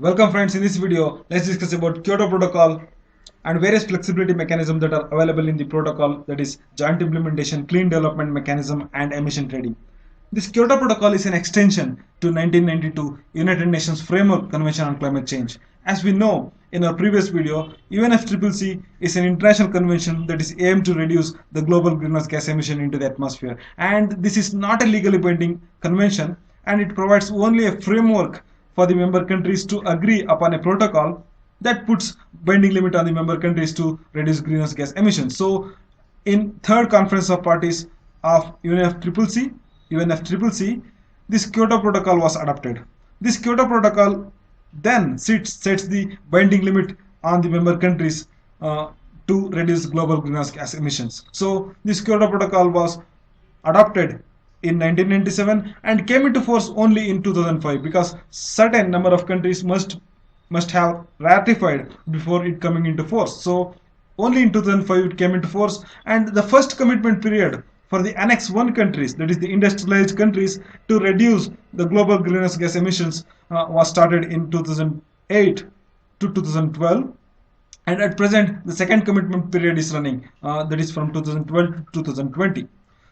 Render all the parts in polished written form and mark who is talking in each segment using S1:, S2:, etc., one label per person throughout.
S1: Welcome friends, in this video let's discuss about Kyoto Protocol and various flexibility mechanisms that are available in the protocol, that is joint implementation, clean development mechanism and emission trading. This Kyoto Protocol is an extension to 1992 United Nations Framework Convention on Climate Change. As we know in our previous video, UNFCCC is an international convention that is aimed to reduce the global greenhouse gas emission into the atmosphere, and this is not a legally binding convention, and it provides only a framework for the member countries to agree upon a protocol that puts binding limit on the member countries to reduce greenhouse gas emissions. So, in third conference of parties of UNFCCC, this Kyoto Protocol was adopted. This Kyoto Protocol then sets the binding limit on the member countries to reduce global greenhouse gas emissions. So, this Kyoto Protocol was adopted in 1997 and came into force only in 2005 because certain number of countries must have ratified before it coming into force. So only in 2005 it came into force, and the first commitment period for the Annex 1 countries, that is the industrialized countries, to reduce the global greenhouse gas emissions was started in 2008 to 2012, and at present the second commitment period is running, that is from 2012 to 2020.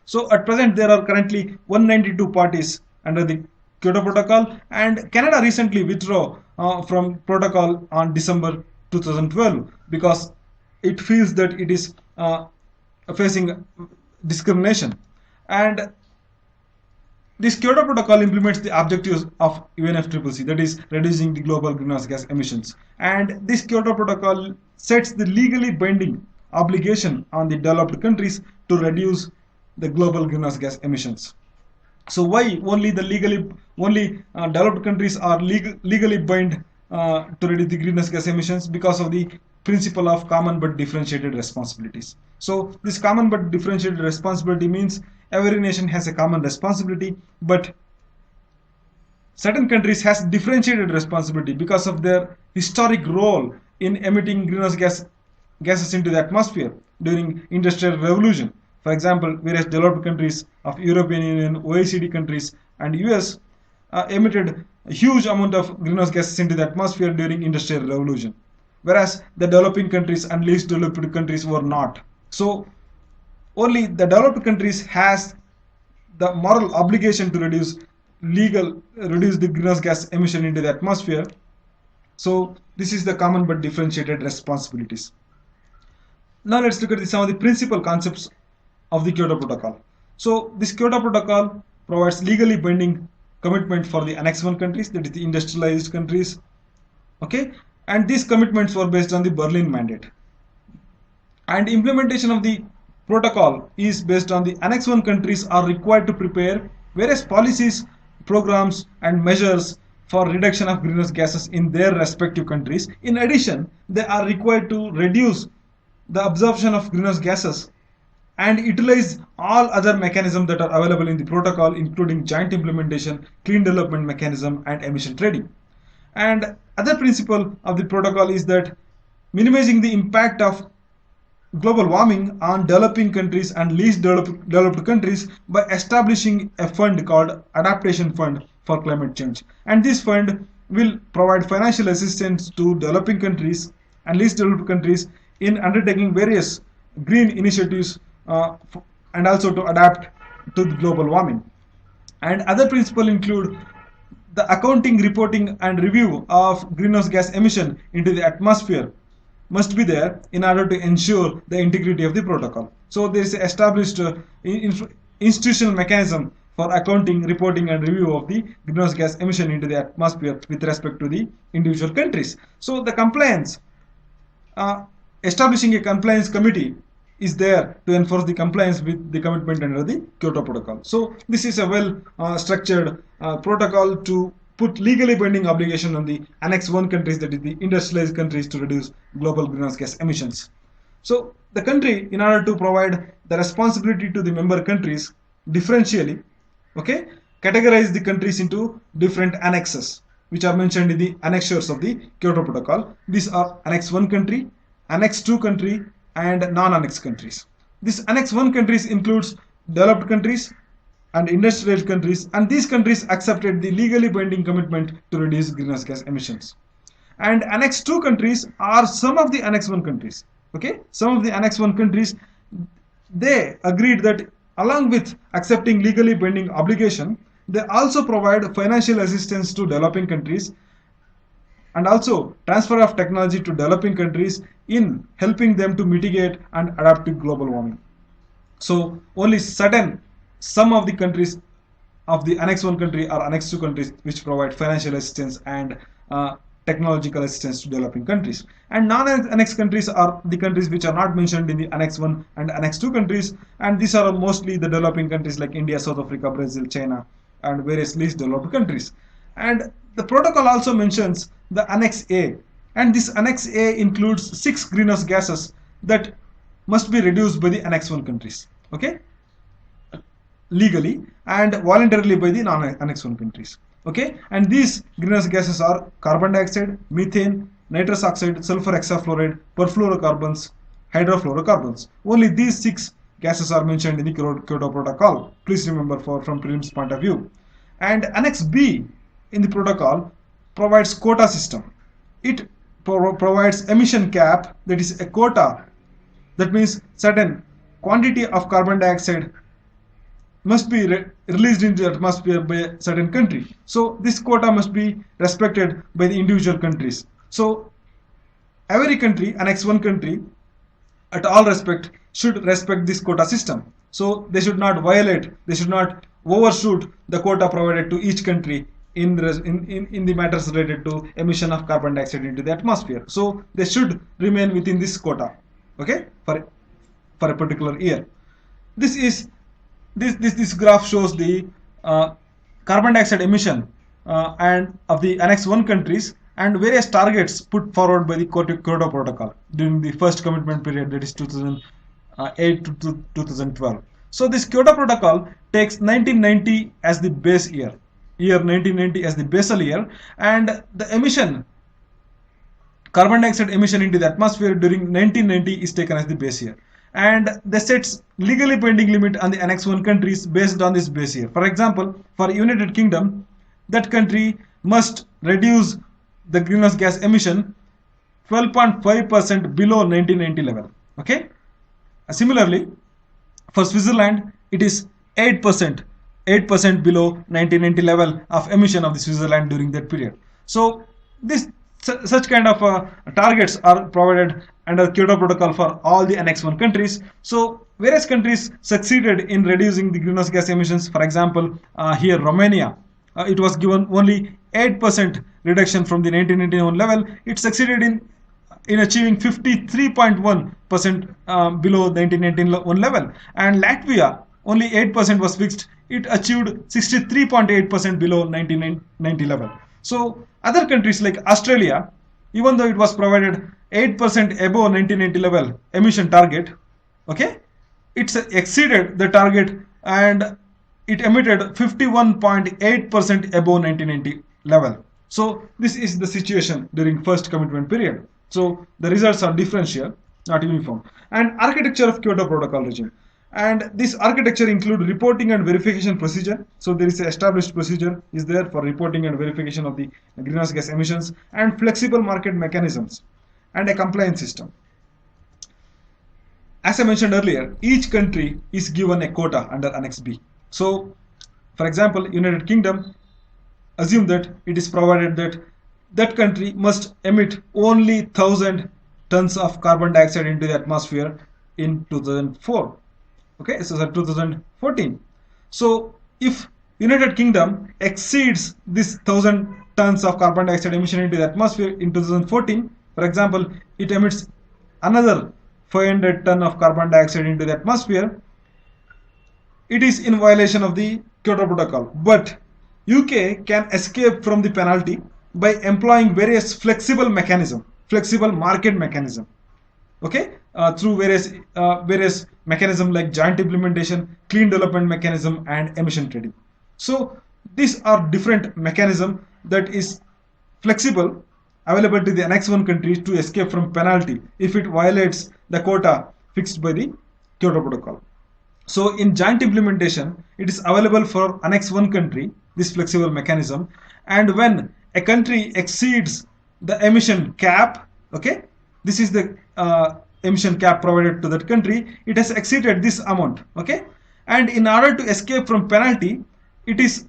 S1: So at present there are currently 192 parties under the Kyoto Protocol, and Canada recently withdrew from protocol on December 2012 because it feels that it is facing discrimination. And this Kyoto Protocol implements the objectives of UNFCCC, that is reducing the global greenhouse gas emissions. And this Kyoto Protocol sets the legally binding obligation on the developed countries to reduce the global greenhouse gas emissions. So why only developed countries are legally bound to reduce the greenhouse gas emissions? Because of the principle of common but differentiated responsibilities. So this common but differentiated responsibility means every nation has a common responsibility, but certain countries has differentiated responsibility because of their historic role in emitting gases into the atmosphere during industrial revolution. For example, various developed countries of European Union, OECD countries, and US emitted a huge amount of greenhouse gases into the atmosphere during industrial revolution, whereas the developing countries and least developed countries were not. So only the developed countries has the moral obligation to reduce the greenhouse gas emission into the atmosphere. So this is the common but differentiated responsibilities. Now let's look at some of the principal concepts of the Kyoto Protocol. So this Kyoto Protocol provides legally binding commitment for the Annex 1 countries, that is the industrialized countries. Okay, and these commitments were based on the Berlin Mandate. And implementation of the protocol is based on the Annex 1 countries are required to prepare various policies, programs and measures for reduction of greenhouse gases in their respective countries. In addition, they are required to reduce the absorption of greenhouse gases and utilize all other mechanisms that are available in the protocol, including joint implementation, clean development mechanism and emission trading. And other principle of the protocol is that minimizing the impact of global warming on developing countries and least developed countries by establishing a fund called Adaptation Fund for Climate Change. And this fund will provide financial assistance to developing countries and least developed countries in undertaking various green initiatives and also to adapt to the global warming. And other principles include the accounting, reporting and review of greenhouse gas emission into the atmosphere must be there in order to ensure the integrity of the protocol. So there is established institutional mechanism for accounting, reporting and review of the greenhouse gas emission into the atmosphere with respect to the individual countries. So the compliance, establishing a compliance committee is there to enforce the compliance with the commitment under the Kyoto Protocol. So this is a well structured protocol to put legally binding obligation on the Annex 1 countries, that is the industrialized countries, to reduce global greenhouse gas emissions. So the country, in order to provide the responsibility to the member countries differentially, okay, categorize the countries into different annexes, which are mentioned in the annexures of the Kyoto Protocol. These are Annex 1 country, Annex 2 country, and non-annex countries. This Annex 1 countries includes developed countries and industrialized countries, and these countries accepted the legally binding commitment to reduce greenhouse gas emissions. And Annex 2 countries are some of the Annex 1 countries. Okay, some of the Annex 1 countries, they agreed that along with accepting legally binding obligation, they also provide financial assistance to developing countries and also transfer of technology to developing countries in helping them to mitigate and adapt to global warming. So only some of the countries of the Annex 1 country or Annex 2 countries which provide financial assistance and technological assistance to developing countries. And non-Annex countries are the countries which are not mentioned in the Annex 1 and Annex 2 countries, and these are mostly the developing countries like India, South Africa, Brazil, China, and various least developed countries. And the protocol also mentions the Annex A, and this Annex A includes 6 greenhouse gases that must be reduced by the Annex 1 countries, okay, legally and voluntarily by the non-Annex 1 countries. Okay, and these greenhouse gases are carbon dioxide, methane, nitrous oxide, sulfur hexafluoride, perfluorocarbons, hydrofluorocarbons. Only these 6 gases are mentioned in the Kyoto Protocol. Please remember from prelims point of view. And Annex B in the protocol provides quota system. It provides emission cap, that is a quota. That means certain quantity of carbon dioxide must be released into the atmosphere by a certain country. So this quota must be respected by the individual countries. So every country, Annex 1 country, at all respect, should respect this quota system. So they should not violate, they should not overshoot the quota provided to each country in the matters related to emission of carbon dioxide into the atmosphere. So they should remain within this quota, okay, for a particular year. This graph shows the carbon dioxide emission and of the Annex 1 countries and various targets put forward by the Kyoto Protocol during the first commitment period, that is 2008 to 2012. So this Kyoto Protocol takes 1990 as the base year 1990 as the basal year, and the carbon dioxide emission into the atmosphere during 1990 is taken as the base year. And they set legally binding limit on the Annex 1 countries based on this base year. For example, for United Kingdom, that country must reduce the greenhouse gas emission 12.5% below 1990 level. Okay. Similarly, for Switzerland, it is 8% below 1990 level of emission of the Switzerland during that period. So such kind of targets are provided under Kyoto Protocol for all the Annex 1 countries. So various countries succeeded in reducing the greenhouse gas emissions. For example, here Romania, it was given only 8% reduction from the 1991 level. It succeeded in achieving 53.1% below 1991 level. And Latvia, only 8% was fixed. It achieved 63.8% below 1990 level. So other countries like Australia, even though it was provided 8% above 1990 level emission target, okay, it exceeded the target and it emitted 51.8% above 1990 level. So this is the situation during first commitment period. So the results are differential, not uniform. And architecture of Kyoto Protocol regime. And this architecture includes reporting and verification procedure. So there is an established procedure is there for reporting and verification of the greenhouse gas emissions, and flexible market mechanisms and a compliance system. As I mentioned earlier, each country is given a quota under Annex B. So for example, United Kingdom, assume that it is provided that that country must emit only 1,000 tons of carbon dioxide into the atmosphere in 2004. Okay, so 2014. So if United Kingdom exceeds this 1,000 tons of carbon dioxide emission into the atmosphere in 2014, for example, it emits another 500 ton of carbon dioxide into the atmosphere, it is in violation of the Kyoto Protocol. But UK can escape from the penalty by employing various flexible market mechanism. Okay, through various mechanisms like joint implementation, clean development mechanism, and emission trading. So these are different mechanisms that is flexible, available to the Annex 1 countries to escape from penalty if it violates the quota fixed by the Kyoto Protocol. So in joint implementation, it is available for Annex 1 country, this flexible mechanism, and when a country exceeds the emission cap. Okay, this is the emission cap provided to that country. It has exceeded this amount. Okay, and in order to escape from penalty, it is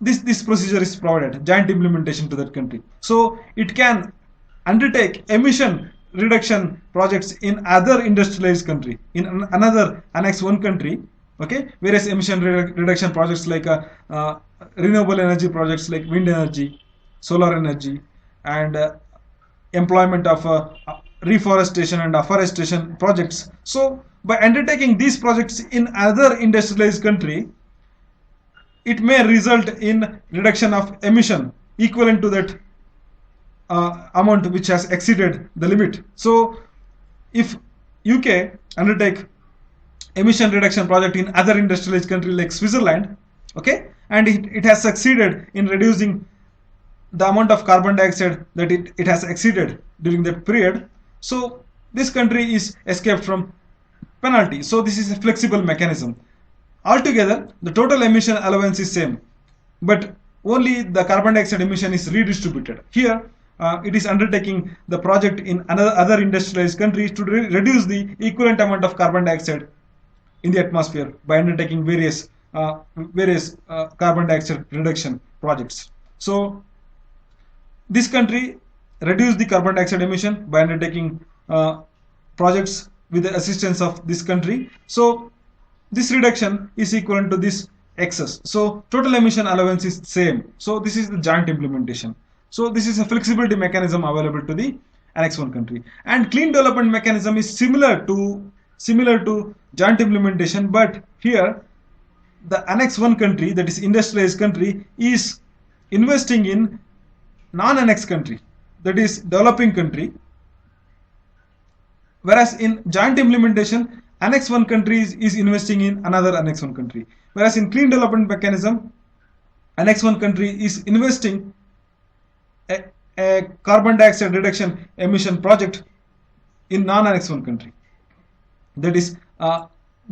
S1: this procedure is provided, joint implementation to that country. So it can undertake emission reduction projects in other industrialized country, in another Annex 1 country. Okay, various emission reduction projects like renewable energy projects like wind energy, solar energy, and employment of reforestation and afforestation projects. So by undertaking these projects in other industrialized country, it may result in reduction of emission equivalent to that amount which has exceeded the limit. So if UK undertake emission reduction project in other industrialized country like Switzerland, okay, and it has succeeded in reducing the amount of carbon dioxide that it has exceeded during that period, so this country is escaped from penalty. So this is a flexible mechanism. Altogether, the total emission allowance is same, but only the carbon dioxide emission is redistributed. Here, it is undertaking the project in other industrialized countries to reduce the equivalent amount of carbon dioxide in the atmosphere by undertaking various carbon dioxide reduction projects. So this country reduced the carbon dioxide emission by undertaking projects with the assistance of this country. So this reduction is equivalent to this excess. So total emission allowance is same. So this is the joint implementation. So this is a flexibility mechanism available to the Annex 1 country. And clean development mechanism is similar to joint implementation, but here the Annex 1 country, that is industrialized country, is investing in non-annex country, that is developing country, whereas in joint implementation, Annex 1 country is investing in another Annex 1 country. Whereas in clean development mechanism, Annex 1 country is investing a carbon dioxide reduction emission project in non-Annex 1 country, that is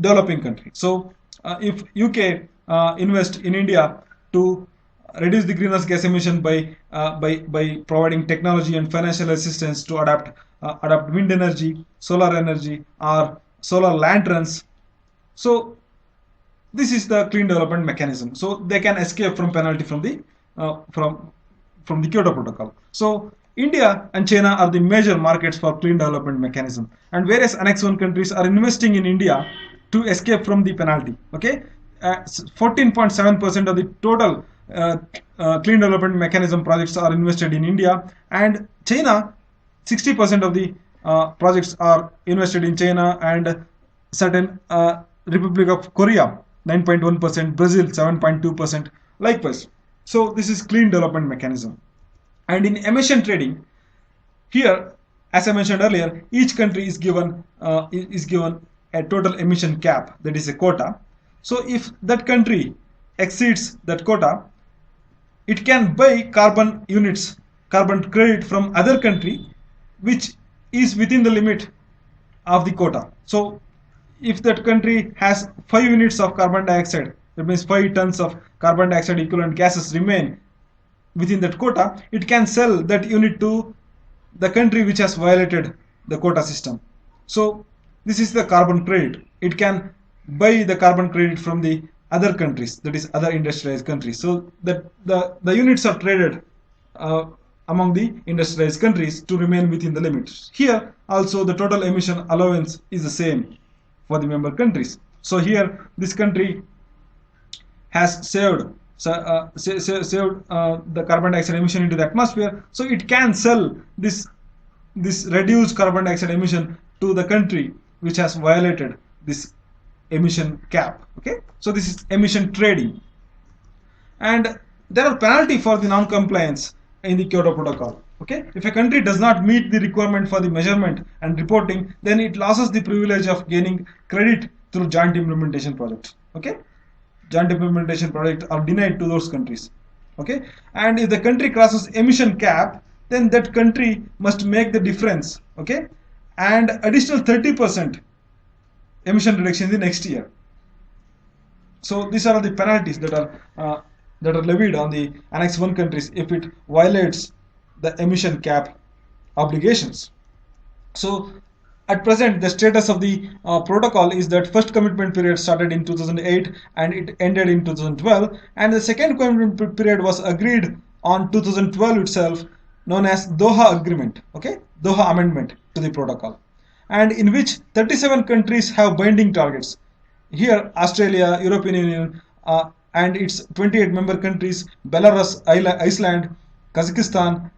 S1: developing country. So if UK invest in India to reduce the greenhouse gas emission by providing technology and financial assistance to adapt wind energy, solar energy, or solar lanterns. So this is the clean development mechanism. So they can escape from penalty from the Kyoto Protocol. So India and China are the major markets for clean development mechanism, and various Annex 1 countries are investing in India to escape from the penalty. Okay, 14.7% of the total clean development mechanism projects are invested in India, and China, 60% of the projects are invested in China, and certain Republic of Korea 9.1%, Brazil 7.2%, likewise. So this is clean development mechanism. And in emission trading, here, as I mentioned earlier, each country is given a total emission cap, that is a quota. So if that country exceeds that quota, it can buy carbon units, carbon credit from other country which is within the limit of the quota. So if that country has 5 units of carbon dioxide, that means 5 tons of carbon dioxide equivalent gases remain within that quota, it can sell that unit to the country which has violated the quota system. So this is the carbon credit. It can buy the carbon credit from the other countries, that is other industrialized countries. So that the units are traded among the industrialized countries to remain within the limits. Here also the total emission allowance is the same for the member countries. So here this country has saved the carbon dioxide emission into the atmosphere, so it can sell this reduced carbon dioxide emission to the country which has violated this emission cap. Okay, so this is emission trading. And there are penalties for the non-compliance in the Kyoto Protocol. Okay, if a country does not meet the requirement for the measurement and reporting, then it loses the privilege of gaining credit through joint implementation projects. Okay, joint implementation projects are denied to those countries. Okay, and if the country crosses emission cap, then that country must make the difference. Okay, and additional 30% emission reduction in the next year. So these are the penalties that are levied on the Annex 1 countries if it violates the emission cap obligations. So at present, the status of the protocol is that first commitment period started in 2008 and it ended in 2012, and the second commitment period was agreed on 2012 itself, known as Doha Agreement, okay, Doha Amendment to the protocol, and in which 37 countries have binding targets. Here, Australia, European Union, and its 28 member countries, Belarus, Iceland, Kazakhstan,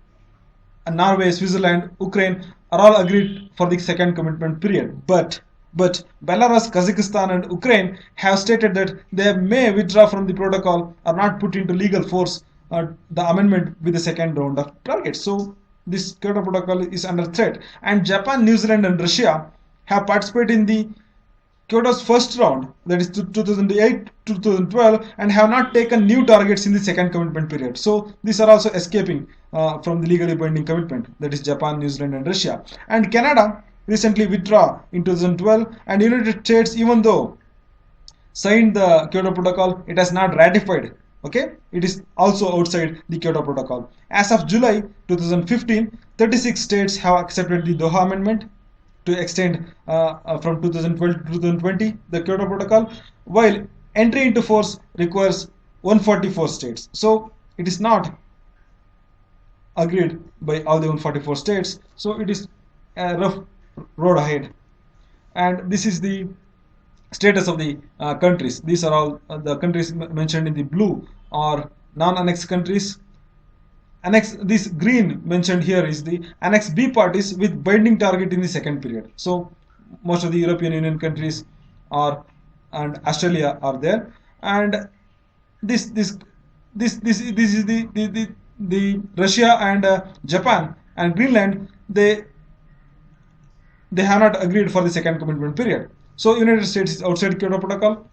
S1: Norway, Switzerland, Ukraine are all agreed for the second commitment period. But Belarus, Kazakhstan, and Ukraine have stated that they may withdraw from the protocol or not put into legal force the amendment with the second round of targets. So this Kyoto Protocol is under threat. And Japan, New Zealand, and Russia have participated in the Kyoto's first round, that is 2008 to 2012, and have not taken new targets in the second commitment period. So these are also escaping from the legally binding commitment, that is Japan, New Zealand, and Russia. And Canada recently withdrew in 2012, and United States, even though signed the Kyoto Protocol, it has not ratified. Okay, it is also outside the Kyoto Protocol. As of July 2015, 36 states have accepted the Doha Amendment to extend from 2012 to 2020 the Kyoto Protocol, while entry into force requires 144 states. So it is not agreed by all the 144 states. So it is a rough road ahead. And this is the status of the countries. These are all the countries mentioned in the blue are non-annexed countries. This green mentioned here is the Annex B parties with binding target in the second period. So most of the European Union countries are and Australia are there, and this is the Russia and Japan and Greenland, they have not agreed for the second commitment period. So United States is outside Kyoto Protocol.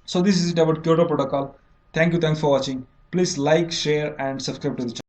S1: So this is it about Kyoto Protocol. Thanks for watching. Please like, share, and subscribe to the channel.